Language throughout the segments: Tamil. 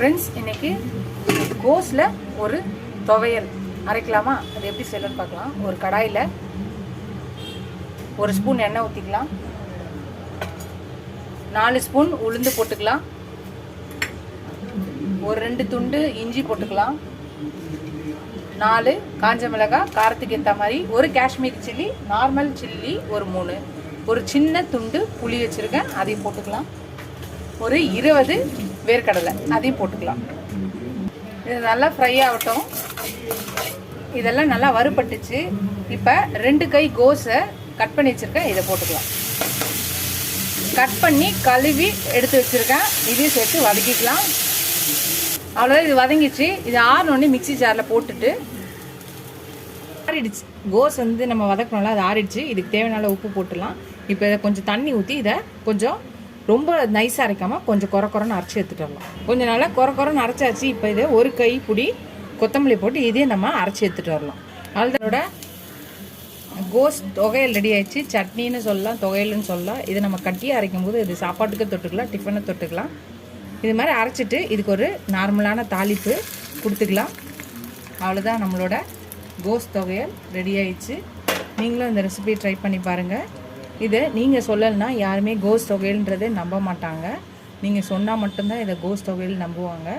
ஃப்ரெண்ட்ஸ், இன்னைக்கு கோஸில் ஒரு துவையல் அரைக்கலாமா? அது எப்படி செய்யணும்னு பார்க்கலாம். ஒரு கடாயில் ஒரு ஸ்பூன் எண்ணெய் ஊற்றிக்கலாம். 4 ஸ்பூன் உளுந்து போட்டுக்கலாம். ஒரு 2 துண்டு இஞ்சி போட்டுக்கலாம். 4 காஞ்ச மிளகாய் காரத்துக்கு ஏற்ற மாதிரி, ஒரு காஷ்மீரி சில்லி, நார்மல் சில்லி ஒரு 3, ஒரு சின்ன துண்டு புளி வச்சுருக்கேன், அதையும் போட்டுக்கலாம். ஒரு 20 வேர்க்கடலை, அதையும் போட்டுக்கலாம். இது நல்லா ஃப்ரை ஆகட்டும். இதெல்லாம் நல்லா வறுபட்டுச்சு. இப்போ 2 கை கோஸை கட் பண்ணி வச்சுருக்கேன், இதை போட்டுக்கலாம். கட் பண்ணி கழுவி எடுத்து வச்சுருக்கேன், இதையும் சேர்த்து வதக்கிக்கலாம். அவ்வளோதான், இது வதங்கிச்சு. இது ஆறினோடனே மிக்சி ஜாரில் போட்டுட்டு ஆறிடுச்சு. கோஸ் வந்து நம்ம வதக்கணும்ல, அது ஆறிடுச்சு. இதுக்கு தேவையான உப்பு போட்டுடலாம். இப்போ இதை கொஞ்சம் தண்ணி ஊற்றி இதை கொஞ்சம் ரொம்ப நைஸாக அரைக்காமல் கொஞ்சம் குறைன்னு அரைச்சி எடுத்துகிட்டு வரலாம். கொஞ்சம் நல்லா குறைன்னு அரைச்சாச்சு. இப்போ இதை ஒரு கை பிடி கொத்தமல்லி போட்டு இதையும் நம்ம அரைச்சி எடுத்துகிட்டு வரலாம். அதோட கோஸ் தொகையல் ரெடி ஆயிடுச்சு. சட்னின்னு சொல்லலாம், தொகையல்னு சொல்லலாம். இதை நம்ம கட்டியாக அரைக்கும் போது இது சாப்பாட்டுக்கு தொட்டுக்கலாம், டிஃபனை தொட்டுக்கலாம். இது மாதிரி அரைச்சிட்டு இதுக்கு ஒரு நார்மலான தாளிப்பு கொடுத்துக்கலாம். அவ்வளோதான், நம்மளோட கோஸ் தொகையல் ரெடி ஆயிடுச்சு. நீங்களும் இந்த ரெசிபி ட்ரை பண்ணி பாருங்கள். இதை நீங்கள் சொல்லலைன்னா யாருமே கோஸ் தொகையல்ன்றதை நம்ப மாட்டாங்க. நீங்கள் சொன்னால் மட்டும்தான் இதை கோஸ் தொகையல் நம்புவாங்க.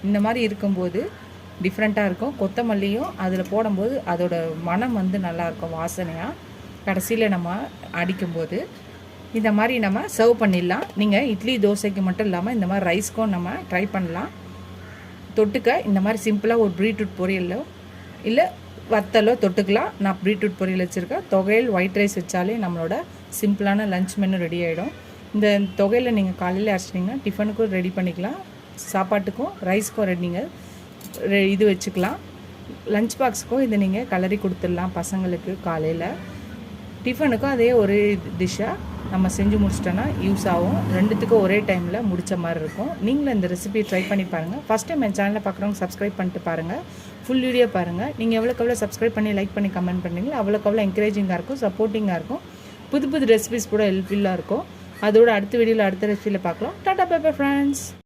இந்த மாதிரி இருக்கும்போது டிஃப்ரெண்ட்டாக இருக்கும். கொத்தமல்லியும் அதில் போடும்போது அதோட மனம் வந்து நல்லாயிருக்கும், வாசனையாக. கடைசியில் நம்ம அடிக்கும்போது இந்த மாதிரி நம்ம சர்வ் பண்ணிடலாம். நீங்கள் இட்லி தோசைக்கு மட்டும் இல்லாமல் இந்த மாதிரி ரைஸ்க்கும் நம்ம ட்ரை பண்ணலாம். தொட்டுக்க இந்த மாதிரி சிம்பிளாக ஒரு பீட்ரூட் பொரியலோ இல்லை வத்தலோ தொட்டுக்கலாம். நான் பீட்ரூட் பொரியல் வச்சுருக்கேன். தொகையல் ஒயிட் ரைஸ் வச்சாலே நம்மளோட சிம்பிளான லஞ்ச் மெனு ரெடி ஆகிடும். இந்த தொகையில் நீங்கள் காலையில் அரைச்சிட்டிங்கன்னா டிஃபனுக்கும் ரெடி பண்ணிக்கலாம், சாப்பாட்டுக்கும் ரைஸ்க்கும் நீங்கள் இது வச்சுக்கலாம். லஞ்ச் பாக்ஸுக்கும் இதை நீங்கள் கலரி கொடுத்துடலாம் பசங்களுக்கு. காலையில் டிஃபனுக்கும் அதே ஒரு டிஷ்ஷாக நம்ம செஞ்சு முடிச்சிட்டோன்னா யூஸ் ஆகும். ரெண்டுத்துக்கும் ஒரே டைமில் முடித்த மாதிரி இருக்கும். நீங்களும் இந்த ரெசிபி ட்ரை பண்ணி பாருங்கள். ஃபஸ்ட் டைம் என் சேனலை பார்க்குறவங்க சப்ஸ்கிரைப் பண்ணிட்டு பாருங்கள். ஃபுல் வீடியோ பாருங்கள். நீங்கள் எவ்வளோக்கு சப்ஸ்கிரைப் பண்ணி லைக் பண்ணி கமெண்ட் பண்ணுறீங்களோ அவ்வளோக்கு என்கரேஜிங்காக இருக்கும், சப்போர்ட்டிங்காக இருக்கும். புது ரெசிபிஸ் கூட ஹெல்ப்ஃபுல்லாக இருக்கும். அதோட அடுத்த வீடியோவில் அடுத்த ரெசிபியில் பார்க்கலாம். Tata bye bye friends.